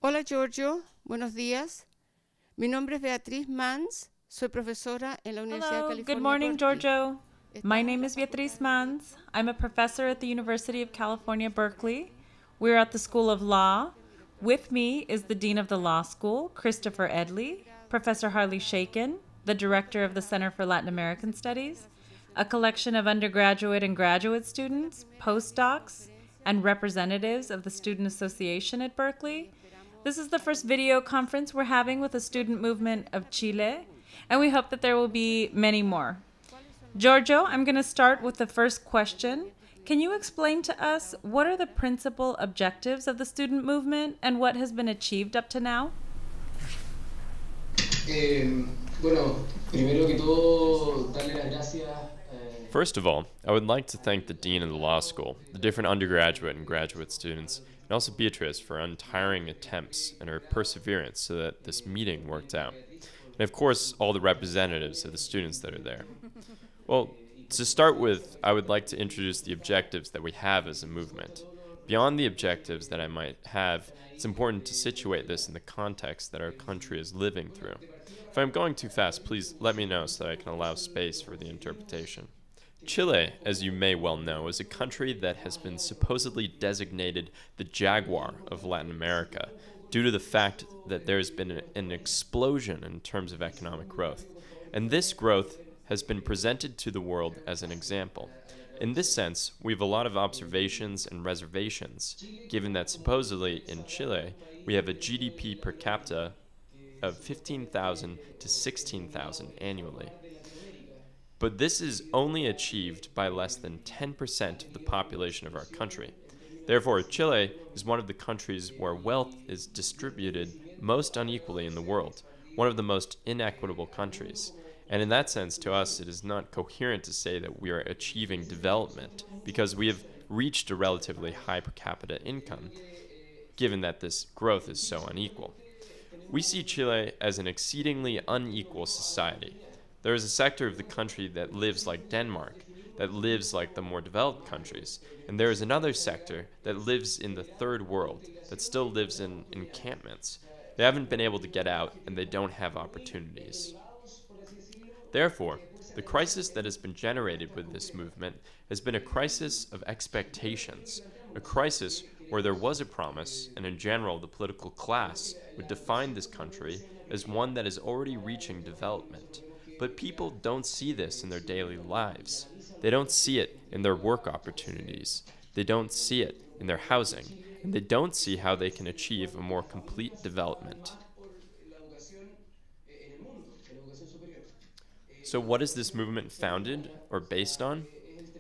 Hola Giorgio, buenos días. Mi nombre es Beatriz Mans, soy profesora en la Universidad de Hello, good California, morning, Berkeley. Giorgio. My ¿Estás en name la is Beatriz Facultad de Mans. I'm a professor at the University of California, Berkeley. We're at the School of Law. With me is the Dean of the Law School, Christopher Edley, Professor Harley Shaken, the Director of the Center for Latin American Studies, a collection of undergraduate and graduate students, postdocs, and representatives of the Student Association at Berkeley. This is the first video conference we're having with the student movement of Chile, and we hope that there will be many more. Giorgio, I'm going to start with the first question. Can you explain to us what are the principal objectives of the student movement and what has been achieved up to now? Bueno, primero que todo, darle las gracias. First of all, I would like to thank the Dean of the Law School, the different undergraduate and graduate students, and also Beatrice for untiring attempts and her perseverance so that this meeting worked out. And of course, all the representatives of the students that are there. Well, to start with, I would like to introduce the objectives that we have as a movement. Beyond the objectives that I might have, it's important to situate this in the context that our country is living through. If I'm going too fast, please let me know so that I can allow space for the interpretation. Chile, as you may well know, is a country that has been supposedly designated the Jaguar of Latin America due to the fact that there has been an explosion in terms of economic growth. And this growth has been presented to the world as an example. In this sense, we have a lot of observations and reservations, given that supposedly in Chile we have a GDP per capita of 15,000 to 16,000 annually. But this is only achieved by less than 10% of the population of our country. Therefore, Chile is one of the countries where wealth is distributed most unequally in the world, one of the most inequitable countries. And in that sense, to us, it is not coherent to say that we are achieving development because we have reached a relatively high per capita income, given that this growth is so unequal. We see Chile as an exceedingly unequal society. There is a sector of the country that lives like Denmark, that lives like the more developed countries, and there is another sector that lives in the third world, that still lives in encampments. They haven't been able to get out, and they don't have opportunities. Therefore, the crisis that has been generated with this movement has been a crisis of expectations, a crisis where there was a promise, and in general, the political class would define this country as one that is already reaching development. But people don't see this in their daily lives. They don't see it in their work opportunities. They don't see it in their housing. And they don't see how they can achieve a more complete development. So, what is this movement founded or based on?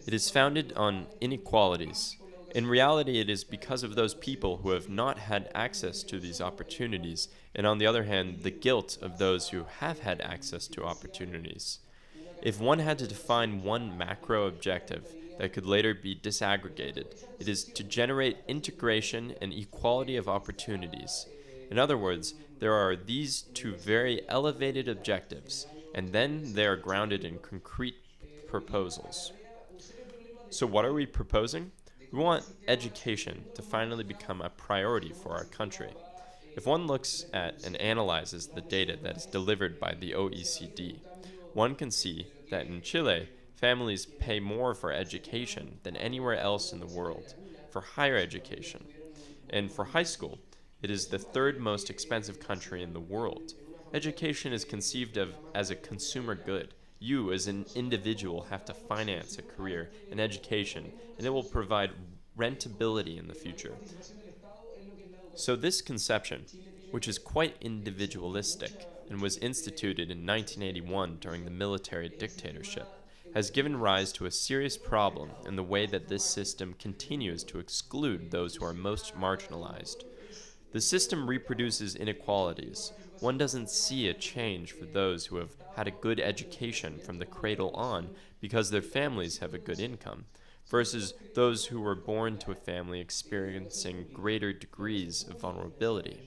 It is founded on inequalities. In reality, it is because of those people who have not had access to these opportunities, and on the other hand, the guilt of those who have had access to opportunities. If one had to define one macro objective that could later be disaggregated, it is to generate integration and equality of opportunities. In other words, there are these two very elevated objectives, and then they are grounded in concrete proposals. So, what are we proposing? We want education to finally become a priority for our country. If one looks at and analyzes the data that is delivered by the OECD, one can see that in Chile, families pay more for education than anywhere else in the world, for higher education. And for high school, it is the third most expensive country in the world. Education is conceived of as a consumer good. You, as an individual, have to finance a career, an education, and it will provide rentability in the future. So, this conception, which is quite individualistic and was instituted in 1981 during the military dictatorship, has given rise to a serious problem in the way that this system continues to exclude those who are most marginalized. The system reproduces inequalities. One doesn't see a change for those who have had a good education from the cradle on because their families have a good income, versus those who were born to a family experiencing greater degrees of vulnerability.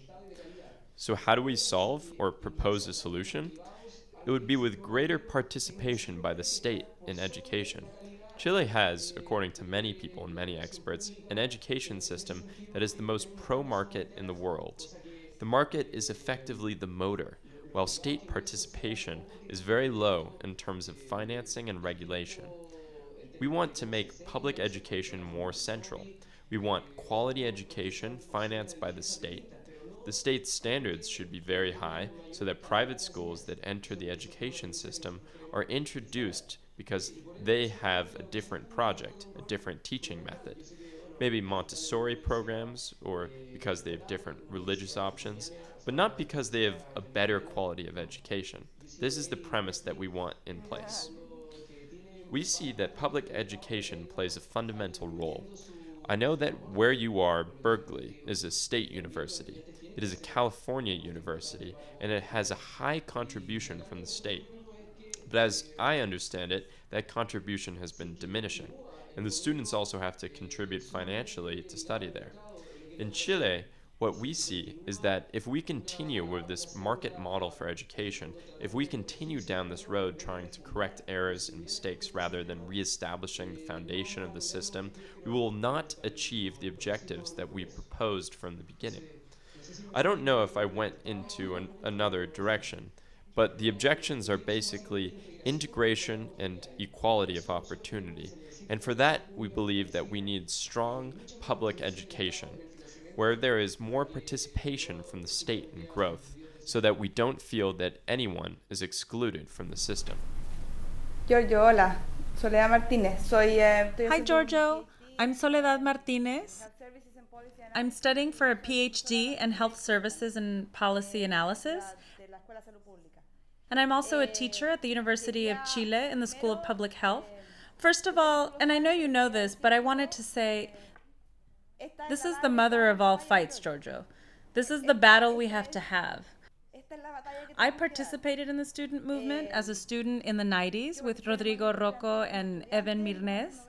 So, how do we solve or propose a solution? It would be with greater participation by the state in education. Chile has, according to many people and many experts, an education system that is the most pro market in the world. The market is effectively the motor, while state participation is very low in terms of financing and regulation. We want to make public education more central. We want quality education financed by the state. The state's standards should be very high so that private schools that enter the education system are introduced because they have a different project, a different teaching method. Maybe Montessori programs, or because they have different religious options, but not because they have a better quality of education. This is the premise that we want in place. We see that public education plays a fundamental role. I know that where you are, Berkeley, is a state university. It is a California university, and it has a high contribution from the state. But as I understand it, that contribution has been diminishing, and the students also have to contribute financially to study there. In Chile, what we see is that if we continue with this market model for education, if we continue down this road trying to correct errors and mistakes rather than reestablishing the foundation of the system, we will not achieve the objectives that we proposed from the beginning. I don't know if I went into another direction, but the objections are basically integration and equality of opportunity. And for that, we believe that we need strong public education, where there is more participation from the state in growth, so that we don't feel that anyone is excluded from the system. Giorgio, hola. Soledad Martínez. Hi, Giorgio. I'm Soledad Martinez. I'm studying for a PhD in Health Services and Policy Analysis. And I'm also a teacher at the University of Chile in the School of Public Health. First of all, and I know you know this, but I wanted to say, this is the mother of all fights, Giorgio. This is the battle we have to have. I participated in the student movement as a student in the 90s with Rodrigo Rocco and Evan Mirnes.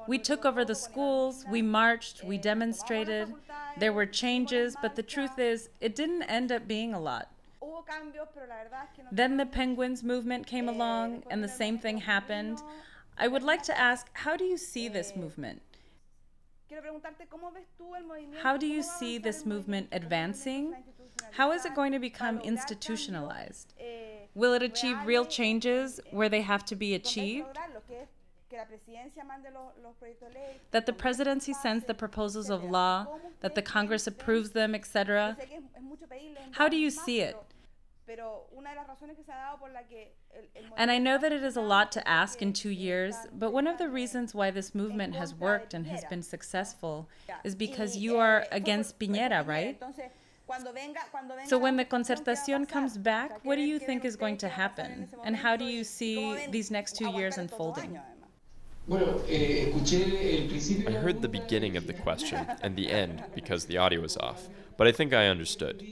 We took over the schools, we marched, we demonstrated. There were changes, but the truth is, it didn't end up being a lot. Then the Penguins movement came along, and the same thing happened. I would like to ask, how do you see this movement? How do you see this movement advancing? How is it going to become institutionalized? Will it achieve real changes where they have to be achieved? That the presidency sends the proposals of law, that the Congress approves them, etc. How do you see it? And I know that it is a lot to ask in 2 years, but one of the reasons why this movement has worked and has been successful is because you are against Piñera, right? So when the Concertación comes back, what do you think is going to happen? And how do you see these next 2 years unfolding? I heard the beginning of the question and the end because the audio was off, but I think I understood.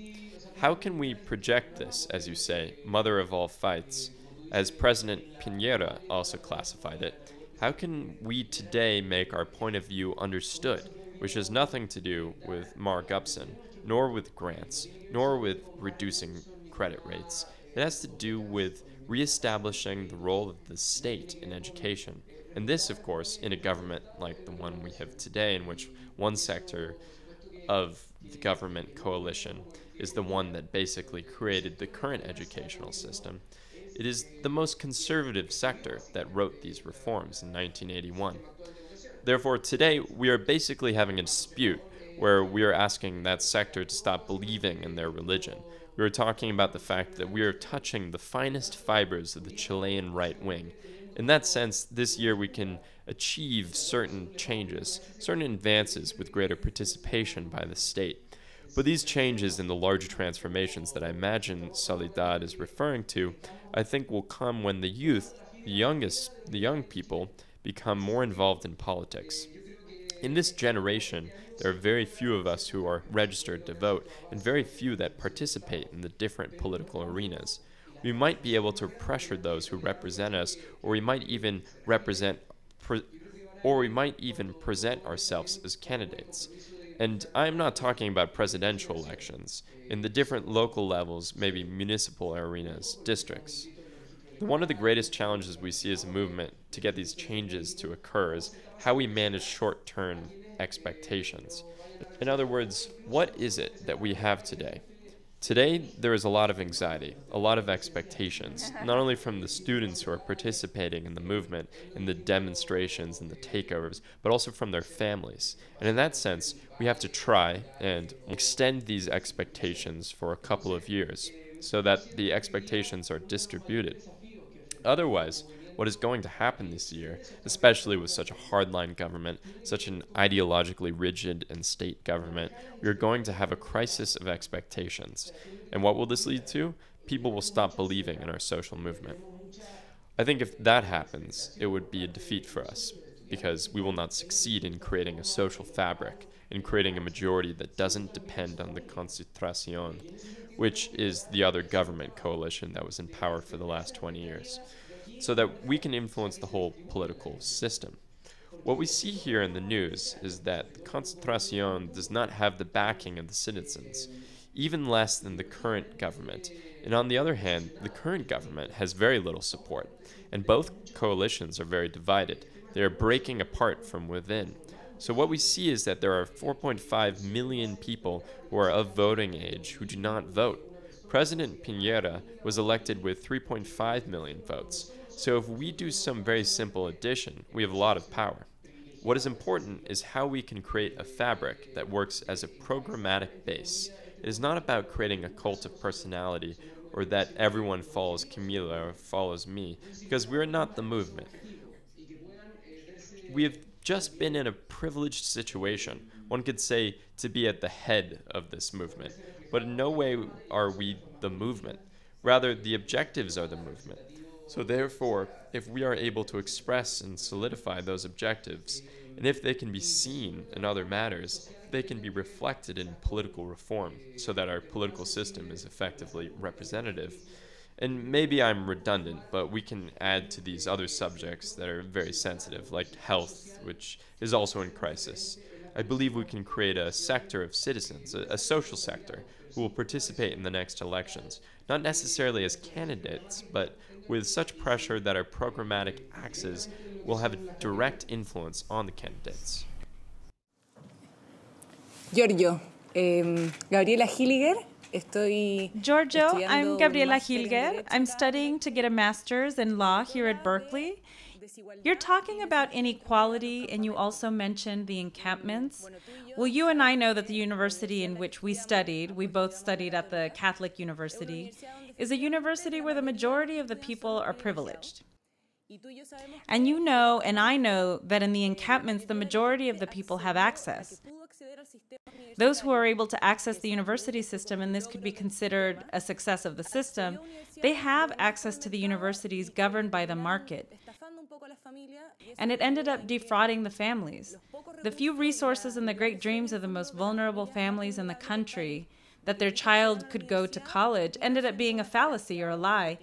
How can we project this, as you say, mother of all fights, as President Piñera also classified it? How can we today make our point of view understood, which has nothing to do with markups, nor with grants, nor with reducing credit rates? It has to do with reestablishing the role of the state in education. And this, of course, in a government like the one we have today, in which one sector of the government coalition is the one that basically created the current educational system. It is the most conservative sector that wrote these reforms in 1981. Therefore, today, we are basically having a dispute where we are asking that sector to stop believing in their religion. We are talking about the fact that we are touching the finest fibers of the Chilean right wing. In that sense, this year we can achieve certain changes, certain advances with greater participation by the state. But these changes and the larger transformations that I imagine Soledad is referring to, I think will come when the youth, the young people, become more involved in politics. In this generation, there are very few of us who are registered to vote, and very few that participate in the different political arenas. We might be able to pressure those who represent us, or we might even present ourselves as candidates. And I'm not talking about presidential elections. In the different local levels, maybe municipal arenas, districts. One of the greatest challenges we see as a movement to get these changes to occur is how we manage short-term expectations. In other words, what is it that we have today? Today, there is a lot of anxiety, a lot of expectations, not only from the students who are participating in the movement, in the demonstrations and the takeovers, but also from their families. And in that sense, we have to try and extend these expectations for a couple of years so that the expectations are distributed. Otherwise, what is going to happen this year, especially with such a hardline government, such an ideologically rigid and state government, we are going to have a crisis of expectations. And what will this lead to? People will stop believing in our social movement. I think if that happens, it would be a defeat for us, because we will not succeed in creating a social fabric, in creating a majority that doesn't depend on the Concentración, which is the other government coalition that was in power for the last 20 years, so that we can influence the whole political system. What we see here in the news is that the Concentración does not have the backing of the citizens, even less than the current government. And on the other hand, the current government has very little support, and both coalitions are very divided. They are breaking apart from within. So what we see is that there are 4.5 million people who are of voting age who do not vote. President Piñera was elected with 3.5 million votes. So if we do some very simple addition, we have a lot of power. What is important is how we can create a fabric that works as a programmatic base. It is not about creating a cult of personality or that everyone follows Camila or follows me, because we are not the movement. We have just been in a privileged situation, one could say, to be at the head of this movement. But in no way are we the movement. Rather, the objectives are the movement. So therefore, if we are able to express and solidify those objectives, and if they can be seen in other matters, they can be reflected in political reform so that our political system is effectively representative. And maybe I'm redundant, but we can add to these other subjects that are very sensitive, like health, which is also in crisis. I believe we can create a sector of citizens, a social sector, who will participate in the next elections, not necessarily as candidates, but with such pressure that our programmatic axes will have a direct influence on the candidates. Giorgio, Gabriela Hilliger. Giorgio, I'm Gabriela Hilger. I'm studying to get a master's in law here at Berkeley. You're talking about inequality, and you also mentioned the encampments. Well, you and I know that the university in which we both studied at the Catholic University, is a university where the majority of the people are privileged. And you know, and I know, that in the encampments, the majority of the people have access. Those who are able to access the university system, and this could be considered a success of the system, they have access to the universities governed by the market. And it ended up defrauding the families. The few resources and the great dreams of the most vulnerable families in the country, that their child could go to college, ended up being a fallacy or a lie.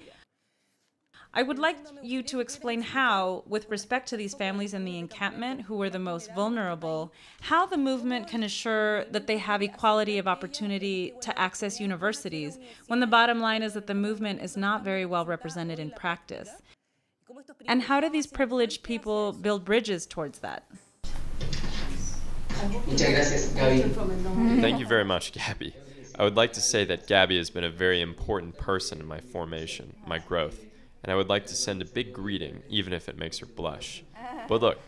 I would like you to explain how, with respect to these families in the encampment who were the most vulnerable, how the movement can assure that they have equality of opportunity to access universities, when the bottom line is that the movement is not very well represented in practice. And how do these privileged people build bridges towards that? Thank you very much, Gabby. I would like to say that Gabby has been a very important person in my formation, my growth. And I would like to send a big greeting, even if it makes her blush. But look,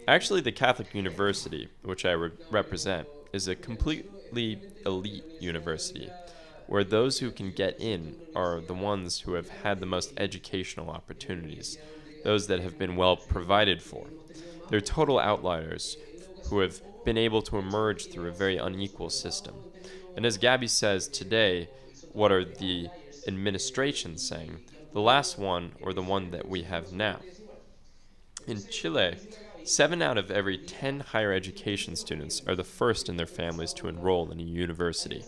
actually the Catholic University, which I represent, is a completely elite university, where those who can get in are the ones who have had the most educational opportunities, those that have been well provided for. They're total outliers who have been able to emerge through a very unequal system. And as Gabby says today, what are the administrations saying? The last one, or the one that we have now. In Chile, 7 out of every 10 higher education students are the first in their families to enroll in a university.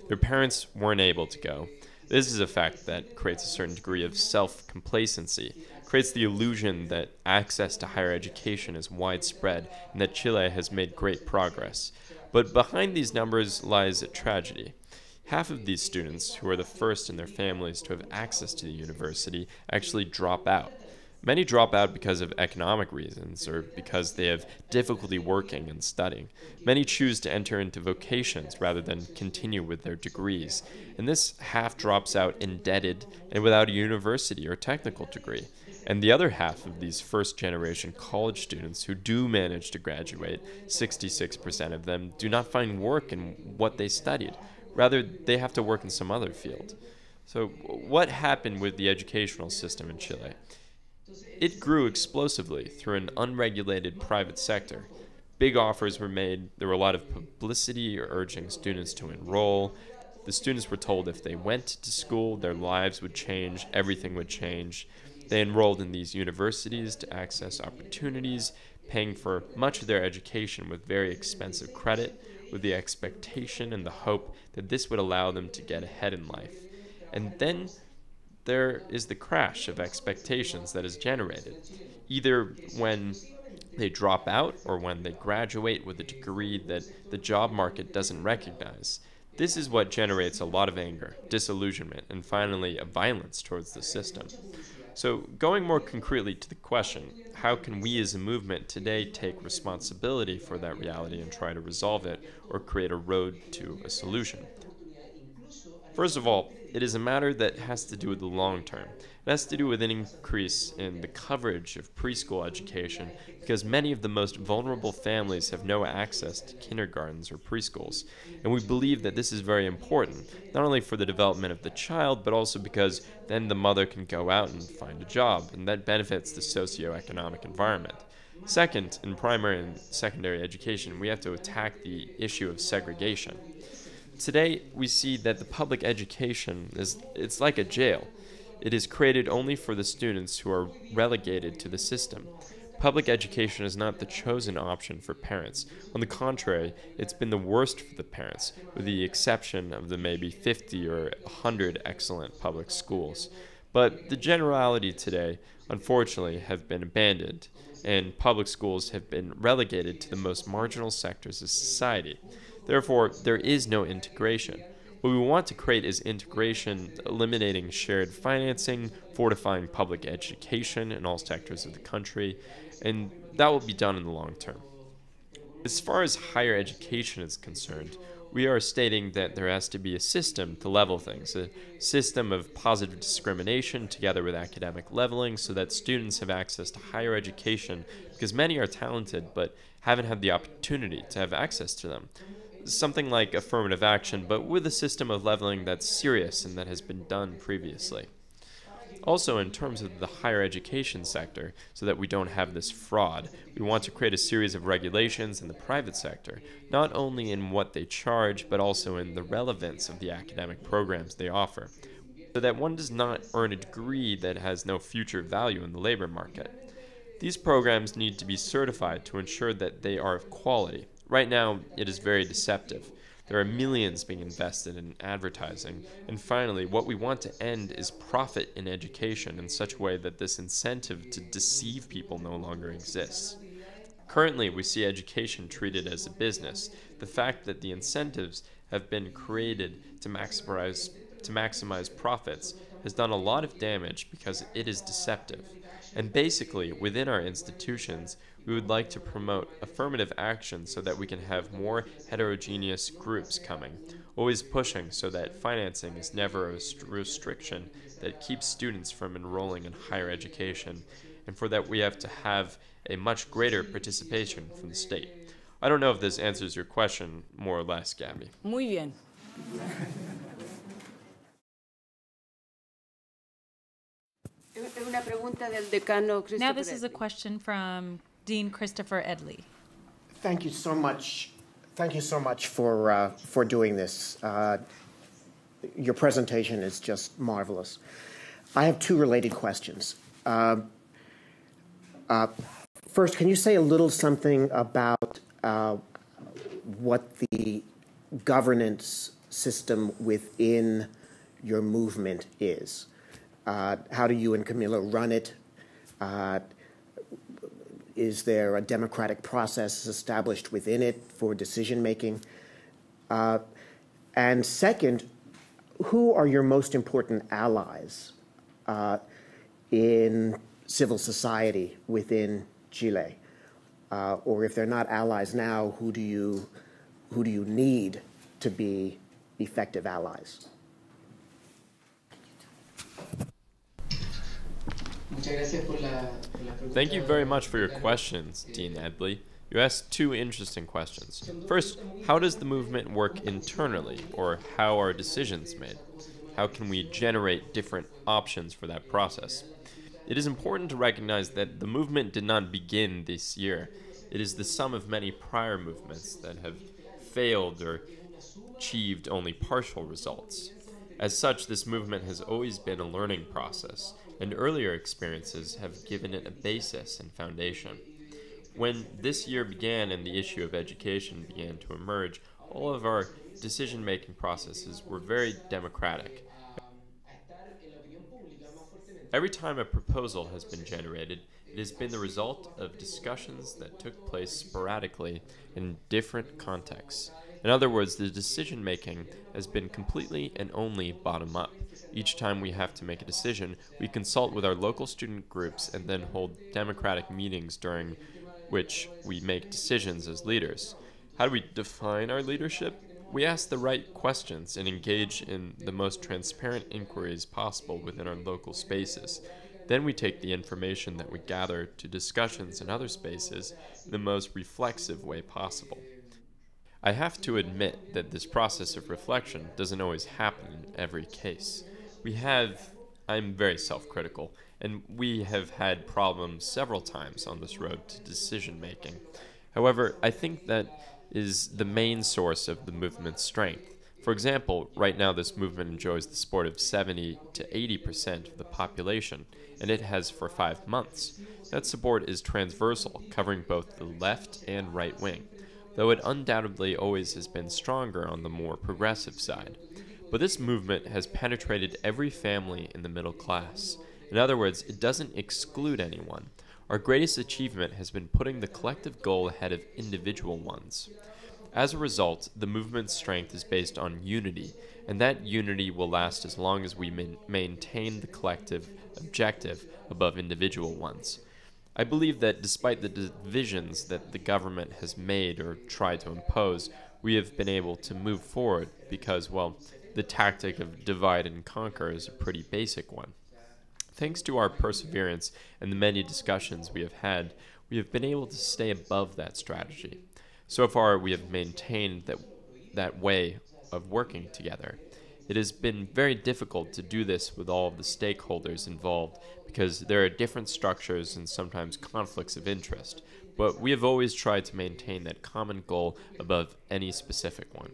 Their parents weren't able to go. This is a fact that creates a certain degree of self-complacency, creates the illusion that access to higher education is widespread and that Chile has made great progress. But behind these numbers lies a tragedy. Half of these students, who are the first in their families to have access to the university, actually drop out. Many drop out because of economic reasons or because they have difficulty working and studying. Many choose to enter into vocations rather than continue with their degrees, and this half drops out indebted and without a university or technical degree. And the other half of these first-generation college students who do manage to graduate, 66% of them, do not find work in what they studied. Rather, they have to work in some other field. So what happened with the educational system in Chile? It grew explosively through an unregulated private sector. Big offers were made, there were a lot of publicity urging students to enroll. The students were told if they went to school, their lives would change, everything would change. They enrolled in these universities to access opportunities, paying for much of their education with very expensive credit, with the expectation and the hope that this would allow them to get ahead in life. And then there is the crash of expectations that is generated, either when they drop out or when they graduate with a degree that the job market doesn't recognize. This is what generates a lot of anger, disillusionment, and finally a violence towards the system. So going more concretely to the question, how can we as a movement today take responsibility for that reality and try to resolve it or create a road to a solution? First of all, it is a matter that has to do with the long term. It has to do with an increase in the coverage of preschool education because many of the most vulnerable families have no access to kindergartens or preschools. And we believe that this is very important, not only for the development of the child, but also because then the mother can go out and find a job, and that benefits the socioeconomic environment. Second, in primary and secondary education, we have to attack the issue of segregation. Today, we see that the public education it's like a jail. It is created only for the students who are relegated to the system. Public education is not the chosen option for parents. On the contrary, it's been the worst for the parents, with the exception of the maybe 50 or 100 excellent public schools. But the generality today, unfortunately, have been abandoned, and public schools have been relegated to the most marginal sectors of society. Therefore, there is no integration. What we want to create is integration, eliminating shared financing, fortifying public education in all sectors of the country, and that will be done in the long term. As far as higher education is concerned, we are stating that there has to be a system to level things, a system of positive discrimination together with academic leveling so that students have access to higher education because many are talented but haven't had the opportunity to have access to them. Something like affirmative action, but with a system of leveling that's serious and that has been done previously. Also, in terms of the higher education sector, so that we don't have this fraud, we want to create a series of regulations in the private sector, not only in what they charge, but also in the relevance of the academic programs they offer, so that one does not earn a degree that has no future value in the labor market. These programs need to be certified to ensure that they are of quality. Right now, it is very deceptive. There are millions being invested in advertising. And finally, what we want to end is profit in education in such a way that this incentive to deceive people no longer exists. Currently, we see education treated as a business. The fact that the incentives have been created to maximize profits has done a lot of damage because it is deceptive. And basically, within our institutions, we would like to promote affirmative action so that we can have more heterogeneous groups coming, always pushing so that financing is never a restriction that keeps students from enrolling in higher education, and for that we have to have a much greater participation from the state. I don't know if this answers your question more or less, Gabby. Muy bien. Now this is a question from Dean Christopher Edley. Thank you so much. Thank you so much for doing this. Your presentation is just marvelous. I have two related questions. First, can you say a little something about what the governance system within your movement is? How do you and Camila run it? Is there a democratic process established within it for decision-making? And second, who are your most important allies in civil society within Chile? Or if they're not allies now, who do you need to be effective allies? Thank you very much for your questions, Dean Edley. You asked two interesting questions. First, how does the movement work internally, or how are decisions made? How can we generate different options for that process? It is important to recognize that the movement did not begin this year. It is the sum of many prior movements that have failed or achieved only partial results. As such, this movement has always been a learning process, and earlier experiences have given it a basis and foundation. When this year began and the issue of education began to emerge, all of our decision-making processes were very democratic. Every time a proposal has been generated, it has been the result of discussions that took place sporadically in different contexts. In other words, the decision-making has been completely and only bottom-up. Each time we have to make a decision, we consult with our local student groups and then hold democratic meetings during which we make decisions as leaders. How do we define our leadership? We ask the right questions and engage in the most transparent inquiries possible within our local spaces. Then we take the information that we gather to discussions in other spaces in the most reflexive way possible. I have to admit that this process of reflection doesn't always happen in every case. I'm very self-critical, and we have had problems several times on this road to decision-making. However, I think that is the main source of the movement's strength. For example, right now this movement enjoys the support of 70 to 80% of the population, and it has for 5 months. That support is transversal, covering both the left and right wing, though it undoubtedly always has been stronger on the more progressive side. But this movement has penetrated every family in the middle class. In other words, it doesn't exclude anyone. Our greatest achievement has been putting the collective goal ahead of individual ones. As a result, the movement's strength is based on unity, and that unity will last as long as we maintain the collective objective above individual ones. I believe that despite the divisions that the government has made or tried to impose, we have been able to move forward because, well, the tactic of divide and conquer is a pretty basic one. Thanks to our perseverance and the many discussions we have had, we have been able to stay above that strategy. So far, we have maintained that way of working together. It has been very difficult to do this with all of the stakeholders involved because there are different structures and sometimes conflicts of interest, but we have always tried to maintain that common goal above any specific one.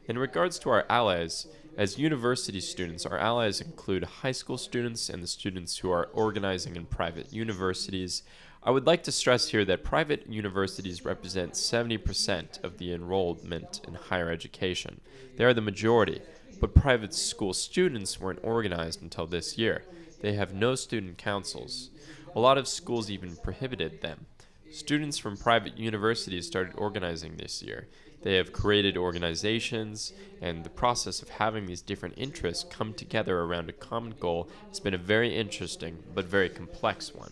In regards to our allies, as university students, our allies include high school students and the students who are organizing in private universities. I would like to stress here that private universities represent 70% of the enrollment in higher education. They are the majority, but private school students weren't organized until this year. They have no student councils. A lot of schools even prohibited them. Students from private universities started organizing this year. They have created organizations, and the process of having these different interests come together around a common goal has been a very interesting but very complex one.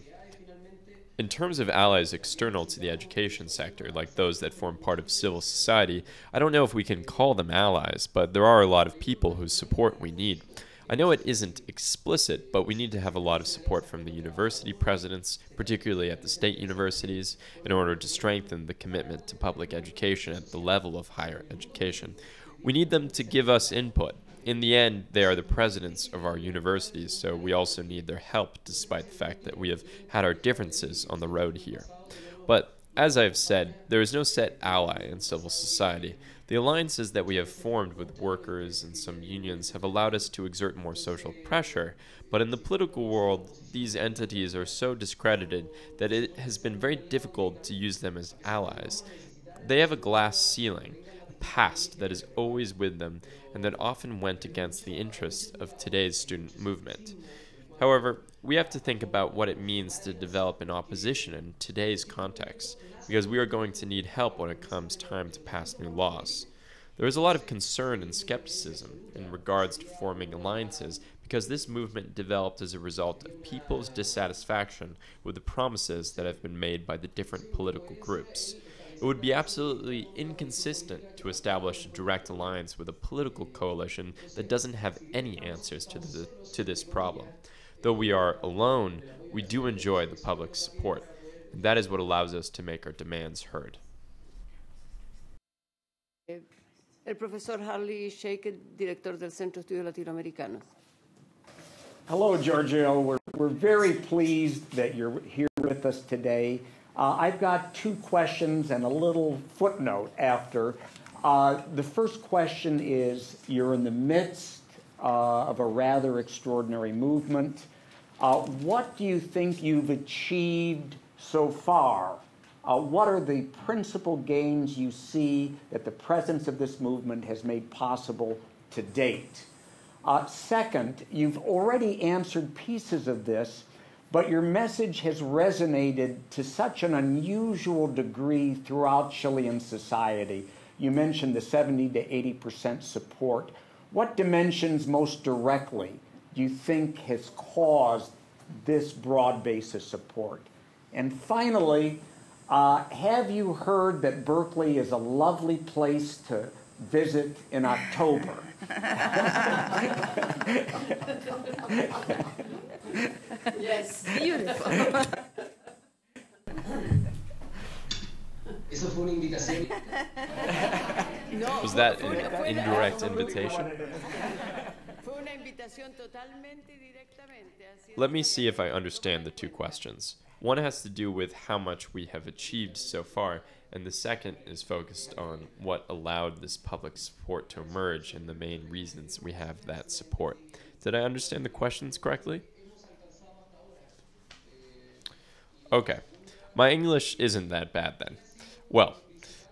In terms of allies external to the education sector, like those that form part of civil society, I don't know if we can call them allies, but there are a lot of people whose support we need. I know it isn't explicit, but we need to have a lot of support from the university presidents, particularly at the state universities, in order to strengthen the commitment to public education at the level of higher education. We need them to give us input. In the end, they are the presidents of our universities, so we also need their help, despite the fact that we have had our differences on the road here. But, as I've said, there is no set ally in civil society. The alliances that we have formed with workers and some unions have allowed us to exert more social pressure, but in the political world, these entities are so discredited that it has been very difficult to use them as allies. They have a glass ceiling, a past that is always with them, and that often went against the interests of today's student movement. However, we have to think about what it means to develop an opposition in today's context, because we are going to need help when it comes time to pass new laws. There is a lot of concern and skepticism in regards to forming alliances because this movement developed as a result of people's dissatisfaction with the promises that have been made by the different political groups. It would be absolutely inconsistent to establish a direct alliance with a political coalition that doesn't have any answers to this problem. Though we are alone, we do enjoy the public's support, and that is what allows us to make our demands heard. El profesor Harley Shaken, director del Centro de Estudios Latinoamericanos. Hello, Giorgio. We're very pleased that you're here with us today. I've got two questions and a little footnote after. The first question is, you're in the midst of a rather extraordinary movement. What do you think you've achieved so far? What are the principal gains you see that the presence of this movement has made possible to date? Second, you've already answered pieces of this, but your message has resonated to such an unusual degree throughout Chilean society. You mentioned the 70 to 80% support. What dimensions most directly do you think has caused this broad base of support? And finally, have you heard that Berkeley is a lovely place to visit in October? Yes, beautiful. Eso fue una invitación. Was that an indirect invitation? Let me see if I understand the two questions. One has to do with how much we have achieved so far, and the second is focused on what allowed this public support to emerge and the main reasons we have that support. Did I understand the questions correctly? Okay. My English isn't that bad then. Well,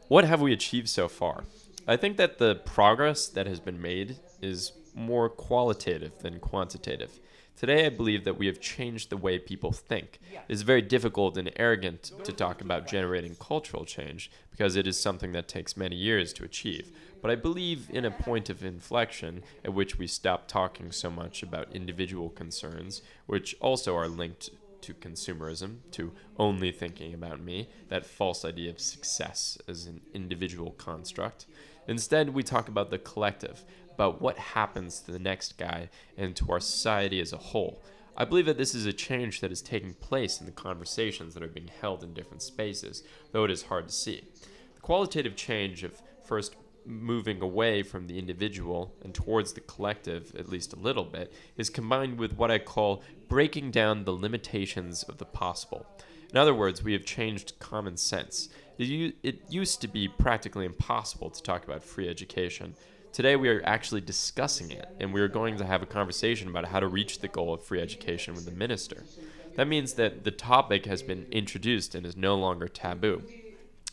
what have we achieved so far? I think that the progress that has been made is more qualitative than quantitative. Today, I believe that we have changed the way people think. It is very difficult and arrogant to talk about generating cultural change because it is something that takes many years to achieve. But I believe in a point of inflection at which we stop talking so much about individual concerns, which also are linked to consumerism, to only thinking about me, that false idea of success as an individual construct. Instead, we talk about the collective, about what happens to the next guy and to our society as a whole. I believe that this is a change that is taking place in the conversations that are being held in different spaces, though it is hard to see. The qualitative change of first moving away from the individual and towards the collective, at least a little bit, is combined with what I call breaking down the limitations of the possible. In other words, we have changed common sense. It used to be practically impossible to talk about free education. Today we are actually discussing it, and we are going to have a conversation about how to reach the goal of free education with the minister. That means that the topic has been introduced and is no longer taboo.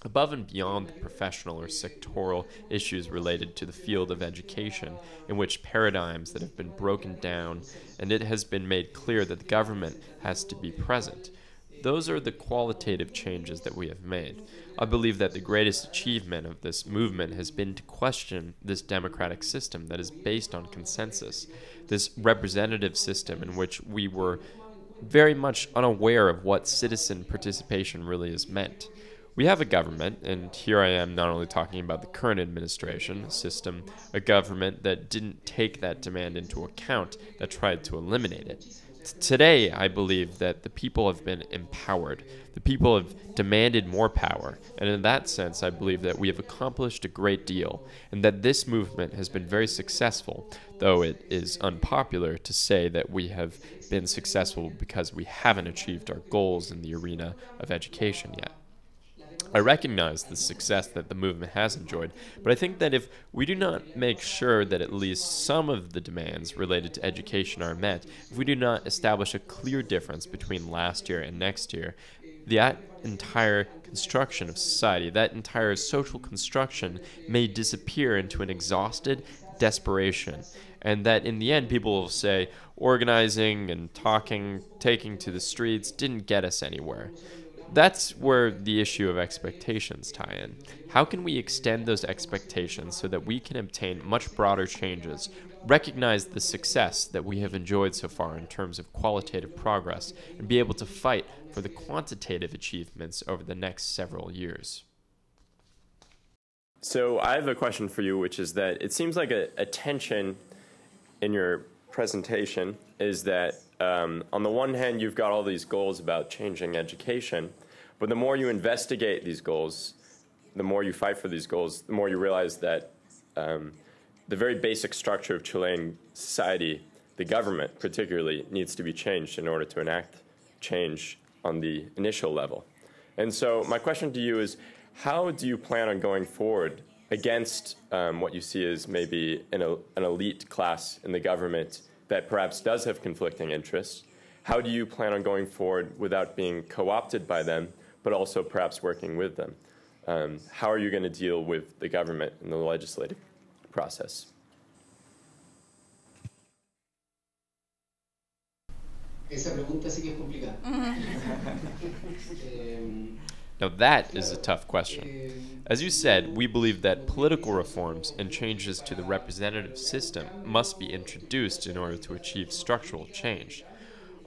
Above and beyond the professional or sectoral issues related to the field of education, in which paradigms that have been broken down, and it has been made clear that the government has to be present. Those are the qualitative changes that we have made. I believe that the greatest achievement of this movement has been to question this democratic system that is based on consensus, this representative system in which we were very much unaware of what citizen participation really is meant. We have a government, and here I am not only talking about the current administration system, a government that didn't take that demand into account, that tried to eliminate it. Today, I believe that the people have been empowered. The people have demanded more power, and in that sense, I believe that we have accomplished a great deal, and that this movement has been very successful, though it is unpopular to say that we have been successful because we haven't achieved our goals in the arena of education yet. I recognize the success that the movement has enjoyed, but I think that if we do not make sure that at least some of the demands related to education are met, if we do not establish a clear difference between last year and next year, that entire construction of society, that entire social construction may disappear into an exhausted desperation, and that in the end people will say organizing and talking, taking to the streets didn't get us anywhere. That's where the issue of expectations tie in. How can we extend those expectations so that we can obtain much broader changes, recognize the success that we have enjoyed so far in terms of qualitative progress, and be able to fight for the quantitative achievements over the next several years? So I have a question for you, which is that it seems like a tension in your presentation is that on the one hand, you've got all these goals about changing education, but the more you investigate these goals, the more you fight for these goals, the more you realize that the very basic structure of Chilean society, the government particularly, needs to be changed in order to enact change on the initial level. And so my question to you is, how do you plan on going forward against what you see as maybe an elite class in the government that perhaps does have conflicting interests? How do you plan on going forward without being co-opted by them, but also perhaps working with them? How are you going to deal with the government in the legislative process? Esa pregunta sí que es complicada. Now that is a tough question. As you said, we believe that political reforms and changes to the representative system must be introduced in order to achieve structural change.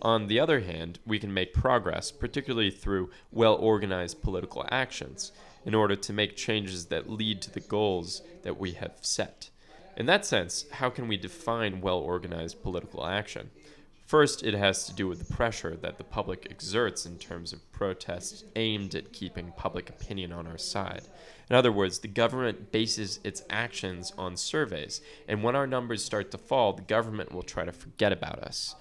On the other hand, we can make progress, particularly through well-organized political actions, in order to make changes that lead to the goals that we have set. In that sense, how can we define well-organized political action? First, it has to do with the pressure that the public exerts in terms of protests aimed at keeping public opinion on our side. In other words, the government bases its actions on surveys, and when our numbers start to fall, the government will try to forget about us.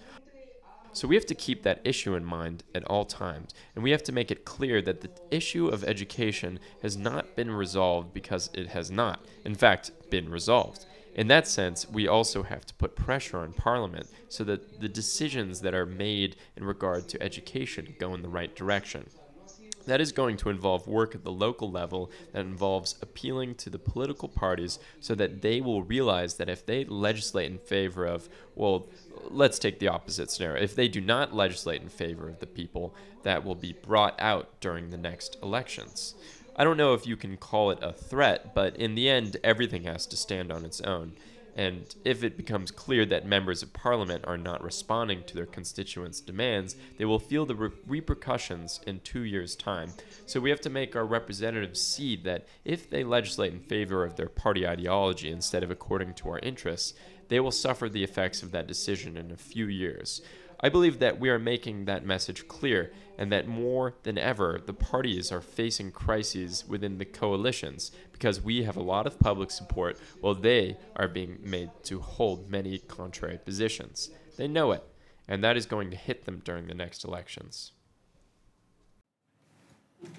So we have to keep that issue in mind at all times, and we have to make it clear that the issue of education has not been resolved because it has not, in fact, been resolved. In that sense, we also have to put pressure on Parliament so that the decisions that are made in regard to education go in the right direction. That is going to involve work at the local level that involves appealing to the political parties so that they will realize that if they legislate in favor of, well, let's take the opposite scenario. If they do not legislate in favor of the people, that will be brought out during the next elections. I don't know if you can call it a threat, but in the end, everything has to stand on its own. And if it becomes clear that members of parliament are not responding to their constituents' demands, they will feel the repercussions in 2 years' time. So we have to make our representatives see that if they legislate in favor of their party ideology instead of according to our interests, they will suffer the effects of that decision in a few years. I believe that we are making that message clear, and that more than ever, the parties are facing crises within the coalitions because we have a lot of public support while they are being made to hold many contrary positions. They know it, and that is going to hit them during the next elections.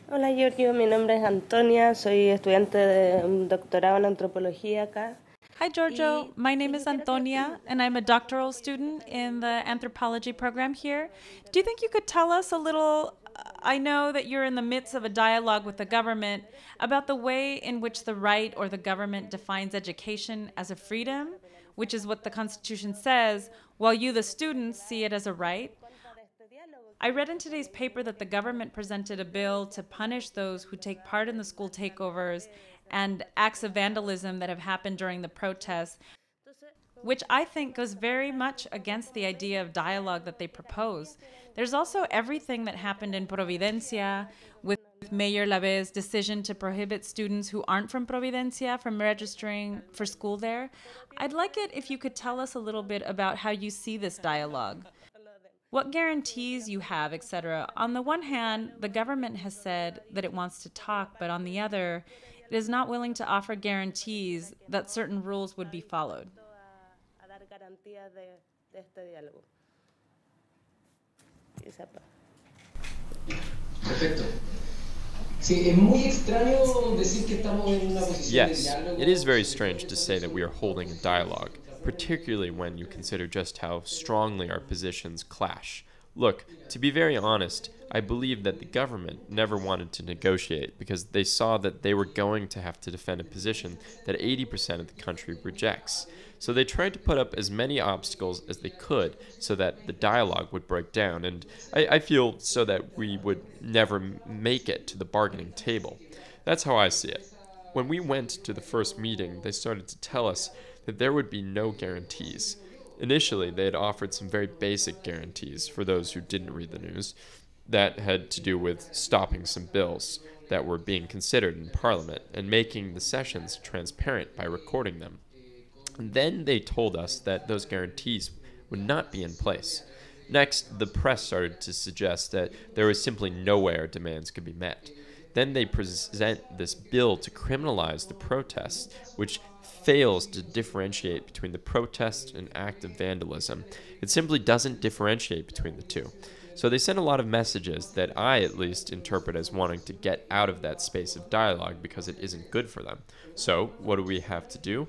Hola Giorgio, mi nombre es Antonia, soy estudiante de un doctorado en antropología acá. Hi, Giorgio. My name is Antonia, and I'm a doctoral student in the anthropology program here. Do you think you could tell us a little, I know that you're in the midst of a dialogue with the government, about the way in which the right or the government defines education as a freedom, which is what the Constitution says, while you, the students, see it as a right? I read in today's paper that the government presented a bill to punish those who take part in the school takeovers and acts of vandalism that have happened during the protests, which I think goes very much against the idea of dialogue that they propose. There's also everything that happened in Providencia with Mayor Lave's decision to prohibit students who aren't from Providencia from registering for school there. I'd like it if you could tell us a little bit about how you see this dialogue. What guarantees you have, etc. On the one hand, the government has said that it wants to talk, but on the other, it is not willing to offer guarantees that certain rules would be followed. Perfecto. Sí, es muy extraño decir que estamos en una posición de Yes, diálogo. it is very strange to say that we are holding a dialogue, particularly when you consider just how strongly our positions clash. Look, to be very honest, I believe that the government never wanted to negotiate because they saw that they were going to have to defend a position that 80% of the country rejects. So they tried to put up as many obstacles as they could so that the dialogue would break down, and I feel so that we would never make it to the bargaining table. That's how I see it. When we went to the first meeting, they started to tell us that there would be no guarantees. Initially, they had offered some very basic guarantees for those who didn't read the news. That had to do with stopping some bills that were being considered in Parliament and making the sessions transparent by recording them. And then they told us that those guarantees would not be in place. Next, the press started to suggest that there was simply no way our demands could be met. Then they present this bill to criminalize the protests, which fails to differentiate between the protest and act of vandalism. It simply doesn't differentiate between the two. So they send a lot of messages that I at least interpret as wanting to get out of that space of dialogue because it isn't good for them. So what do we have to do?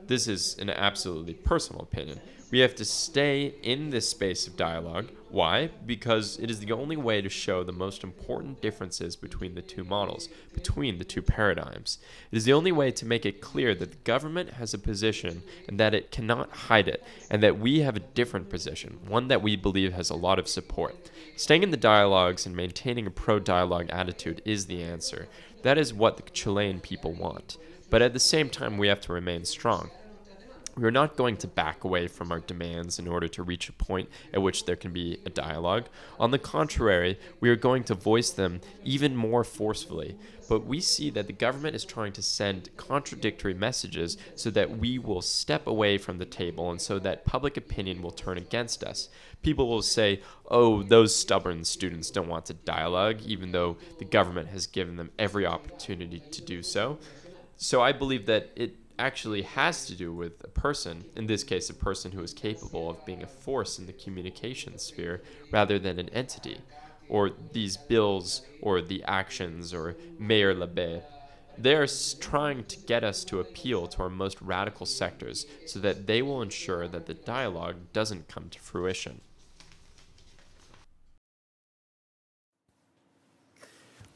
This is an absolutely personal opinion. We have to stay in this space of dialogue. Why? Because it is the only way to show the most important differences between the two models, between the two paradigms. It is the only way to make it clear that the government has a position and that it cannot hide it, and that we have a different position, one that we believe has a lot of support. Staying in the dialogues and maintaining a pro-dialogue attitude is the answer. That is what the Chilean people want. But at the same time, we have to remain strong. We are not going to back away from our demands in order to reach a point at which there can be a dialogue. On the contrary, we are going to voice them even more forcefully. But we see that the government is trying to send contradictory messages so that we will step away from the table and so that public opinion will turn against us. People will say, oh, those stubborn students don't want to dialogue, even though the government has given them every opportunity to do so. So I believe that it actually has to do with a person, in this case a person who is capable of being a force in the communication sphere rather than an entity, or these bills or the actions or Mayor Labe. They're trying to get us to appeal to our most radical sectors so that they will ensure that the dialogue doesn't come to fruition.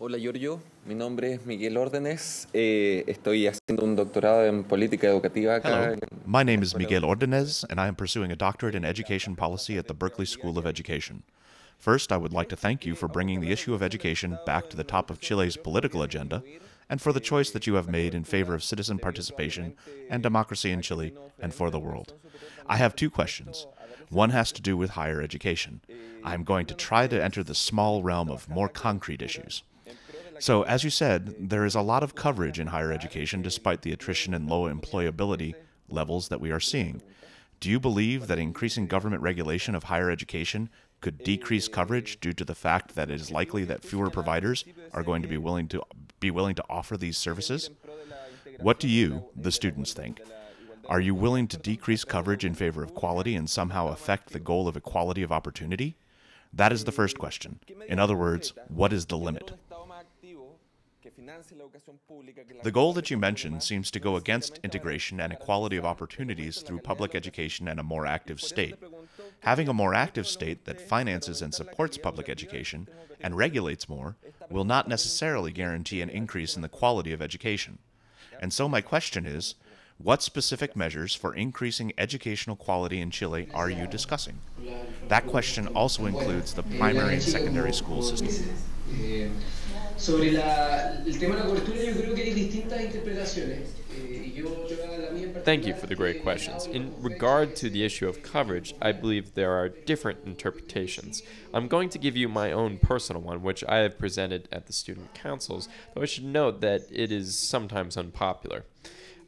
Hola Giorgio, mi nombre es Miguel Órdenes, estoy haciendo un doctorado en política educativa acá. Hello, my name is Miguel Órdenes, and I am pursuing a doctorate in education policy at the Berkeley School of Education. First, I would like to thank you for bringing the issue of education back to the top of Chile's political agenda, and for the choice that you have made in favor of citizen participation and democracy in Chile and for the world. I have two questions. One has to do with higher education. I am going to try to enter the small realm of more concrete issues. So, as you said, there is a lot of coverage in higher education despite the attrition and low employability levels that we are seeing. Do you believe that increasing government regulation of higher education could decrease coverage due to the fact that it is likely that fewer providers are going to be willing to offer these services? What do you, the students, think? Are you willing to decrease coverage in favor of quality and somehow affect the goal of equality of opportunity? That is the first question. In other words, what is the limit? The goal that you mentioned seems to go against integration and equality of opportunities through public education and a more active state. Having a more active state that finances and supports public education and regulates more will not necessarily guarantee an increase in the quality of education. And so my question is, what specific measures for increasing educational quality in Chile are you discussing? That question also includes the primary and secondary school system. Sobre el tema de la cobertura, yo creo que hay distintas interpretaciones. Thank you for the great questions. In regard to the issue of coverage, I believe there are different interpretations. I'm going to give you my own personal one, which I have presented at the student councils, though I should note that it is sometimes unpopular.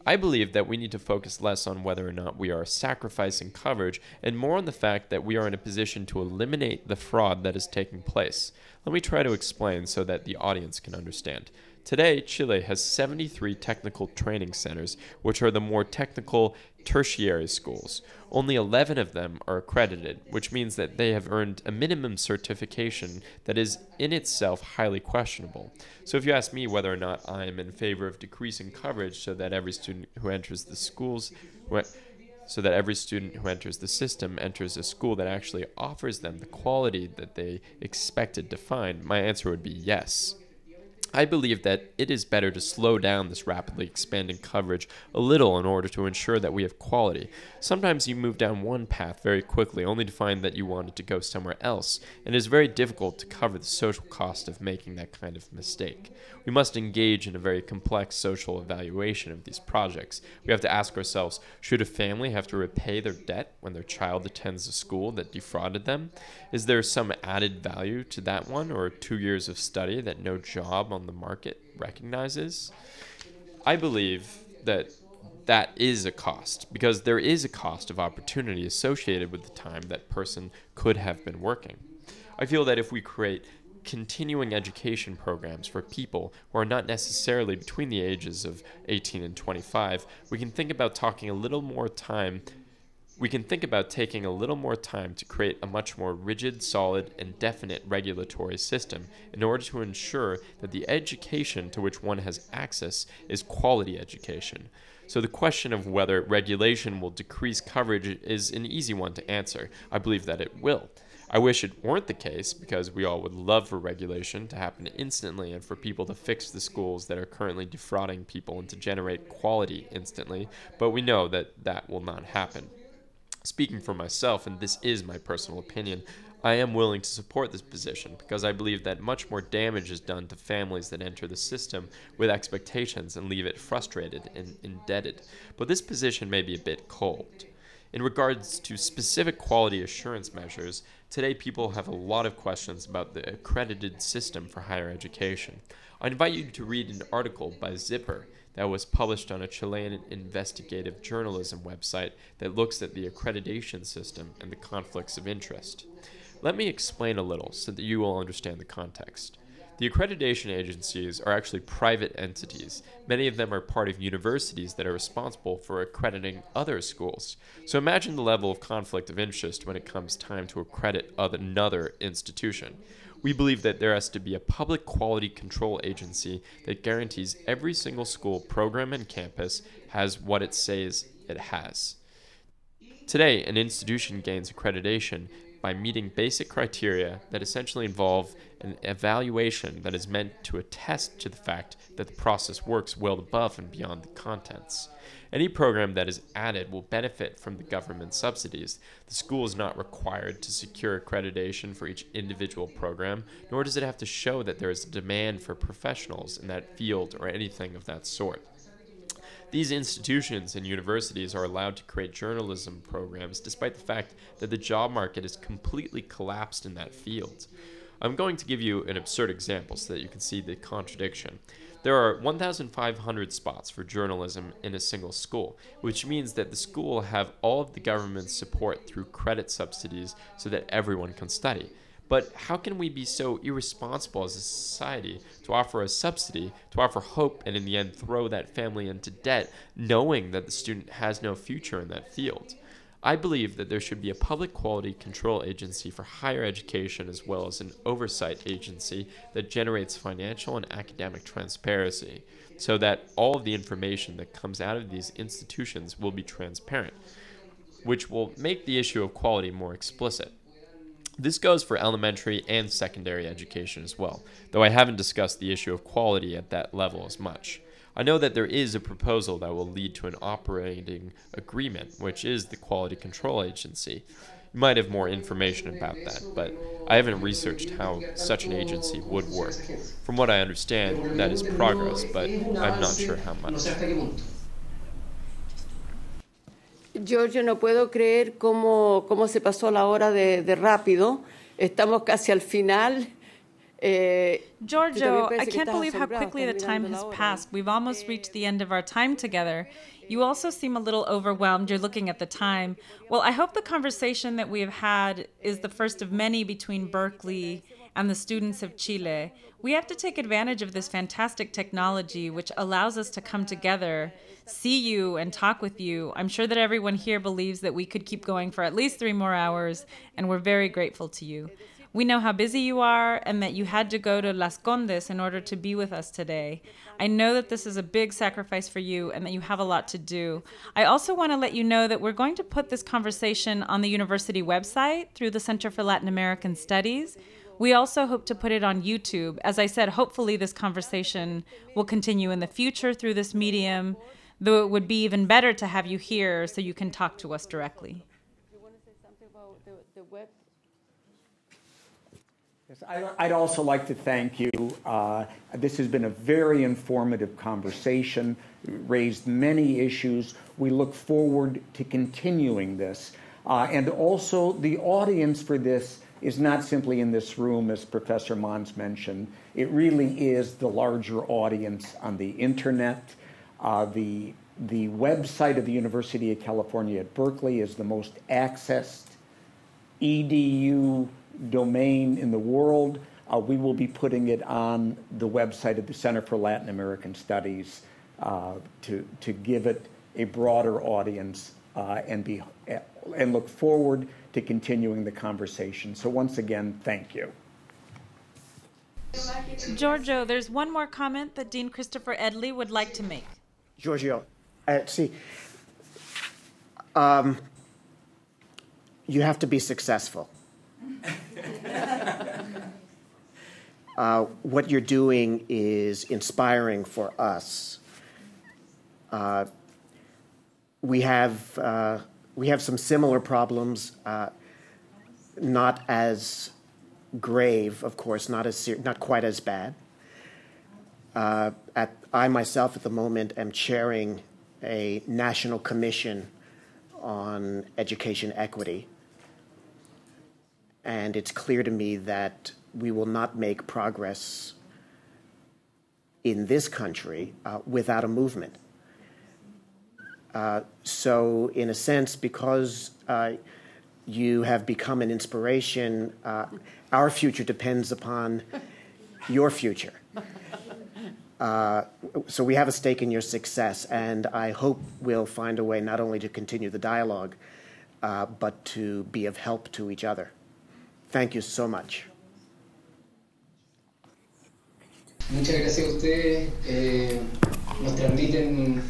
I believe that we need to focus less on whether or not we are sacrificing coverage and more on the fact that we are in a position to eliminate the fraud that is taking place. Let me try to explain so that the audience can understand. Today, Chile has 73 technical training centers, which are the more technical tertiary schools. Only 11 of them are accredited, which means that they have earned a minimum certification that is in itself highly questionable. So if you ask me whether or not I am in favor of decreasing coverage so that every student who enters the schools so that every student who enters the system enters a school that actually offers them the quality that they expected to find, my answer would be yes. I believe that it is better to slow down this rapidly expanding coverage a little in order to ensure that we have quality. Sometimes you move down one path very quickly only to find that you wanted to go somewhere else, and it is very difficult to cover the social cost of making that kind of mistake. We must engage in a very complex social evaluation of these projects. We have to ask ourselves, should a family have to repay their debt when their child attends a school that defrauded them? Is there some added value to that one, or 2 years of study that no job on the market recognizes? I believe that that is a cost, because there is a cost of opportunity associated with the time that person could have been working. I feel that if we create continuing education programs for people who are not necessarily between the ages of 18 and 25, we can think about taking a little more time to create a much more rigid, solid, and definite regulatory system in order to ensure that the education to which one has access is quality education. So the question of whether regulation will decrease coverage is an easy one to answer. I believe that it will. I wish it weren't the case, because we all would love for regulation to happen instantly and for people to fix the schools that are currently defrauding people and to generate quality instantly, but we know that that will not happen. Speaking for myself, and this is my personal opinion, I am willing to support this position because I believe that much more damage is done to families that enter the system with expectations and leave it frustrated and indebted. But this position may be a bit cold. In regards to specific quality assurance measures, today people have a lot of questions about the accredited system for higher education. I invite you to read an article by Zipper that was published on a Chilean investigative journalism website that looks at the accreditation system and the conflicts of interest. Let me explain a little so that you will understand the context. The accreditation agencies are actually private entities. Many of them are part of universities that are responsible for accrediting other schools. So imagine the level of conflict of interest when it comes time to accredit another institution. We believe that there has to be a public quality control agency that guarantees every single school, program, and campus has what it says it has. Today, an institution gains accreditation by meeting basic criteria that essentially involve an evaluation that is meant to attest to the fact that the process works well above and beyond the contents. Any program that is added will benefit from the government subsidies. The school is not required to secure accreditation for each individual program, nor does it have to show that there is a demand for professionals in that field or anything of that sort. These institutions and universities are allowed to create journalism programs despite the fact that the job market is completely collapsed in that field. I'm going to give you an absurd example so that you can see the contradiction. There are 1,500 spots for journalism in a single school, which means that the school will have all of the government's support through credit subsidies so that everyone can study. But how can we be so irresponsible as a society to offer a subsidy, to offer hope, and in the end throw that family into debt, knowing that the student has no future in that field? I believe that there should be a public quality control agency for higher education as well as an oversight agency that generates financial and academic transparency, so that all of the information that comes out of these institutions will be transparent, which will make the issue of quality more explicit. This goes for elementary and secondary education as well, though I haven't discussed the issue of quality at that level as much. I know that there is a proposal that will lead to an operating agreement, which is the Quality Control Agency. You might have more information about that, but I haven't researched how such an agency would work. From what I understand, that is progress, but I'm not sure how much. Giorgio, no puedo creer cómo se pasó la hora de rápido. Estamos casi al final. Giorgio, I can't believe how quickly the time has passed. We've almost reached the end of our time together. You also seem a little overwhelmed. You're looking at the time. Well, I hope the conversation that we have had is the first of many between Berkeley and the students of Chile. We have to take advantage of this fantastic technology which allows us to come together, see you, and talk with you. I'm sure that everyone here believes that we could keep going for at least 3 more hours, and we're very grateful to you. We know how busy you are and that you had to go to Las Condes in order to be with us today. I know that this is a big sacrifice for you and that you have a lot to do. I also want to let you know that we're going to put this conversation on the university website through the Center for Latin American Studies. We also hope to put it on YouTube. As I said, hopefully this conversation will continue in the future through this medium, though it would be even better to have you here so you can talk to us directly. You want to say something about the web? Yes, I'd also like to thank you. This has been a very informative conversation, raised many issues. We look forward to continuing this. And also, the audience for this is not simply in this room, as Professor Mons mentioned. It really is the larger audience on the internet. The website of the University of California at Berkeley is the most accessed EDU domain in the world. We will be putting it on the website of the Center for Latin American Studies to give it a broader audience and look forward to continuing the conversation. So once again, thank you. Giorgio, there's one more comment that Dean Christopher Edley would like to make. Giorgio, you have to be successful. What you're doing is inspiring for us. We have some similar problems, not as grave, of course, not quite as bad. I myself at the moment am chairing a national commission on education equity. And it's clear to me that we will not make progress in this country without a movement. So in a sense, because you have become an inspiration, our future depends upon your future. So we have a stake in your success, and I hope we'll find a way not only to continue the dialogue, but to be of help to each other. Thank you so much. Muchas gracias a ustedes. Nos transmiten.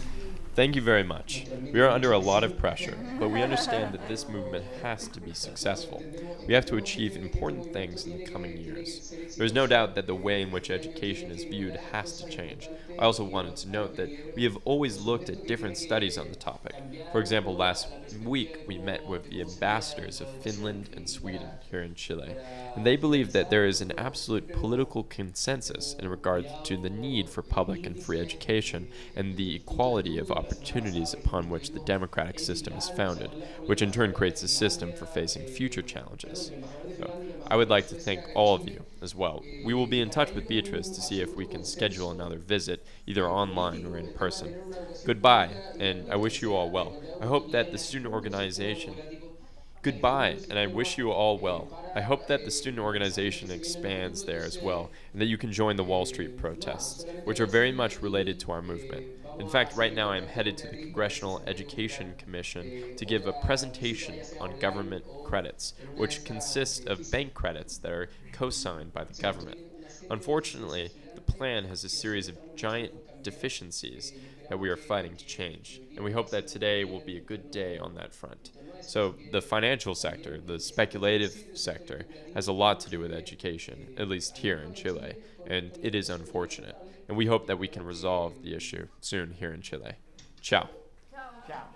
Thank you very much. We are under a lot of pressure, but we understand that this movement has to be successful. We have to achieve important things in the coming years. There is no doubt that the way in which education is viewed has to change. I also wanted to note that we have always looked at different studies on the topic. For example, last week we met with the ambassadors of Finland and Sweden here in Chile, and they believe that there is an absolute political consensus in regard to the need for public and free education and the equality of opportunities upon which the democratic system is founded, which in turn creates a system for facing future challenges. So, I would like to thank all of you as well. We will be in touch with Beatrice to see if we can schedule another visit, either online or in person. Goodbye, and I wish you all well. I hope that the student organization Goodbye, and I wish you all well. I hope that the student organization expands there as well, and that you can join the Wall Street protests, which are very much related to our movement. In fact, right now I am headed to the Congressional Education Commission to give a presentation on government credits, which consist of bank credits that are co-signed by the government. Unfortunately, the plan has a series of giant deficiencies that we are fighting to change, and we hope that today will be a good day on that front. So the financial sector, the speculative sector, has a lot to do with education, at least here in Chile, and it is unfortunate. And we hope that we can resolve the issue soon here in Chile. Ciao. Ciao.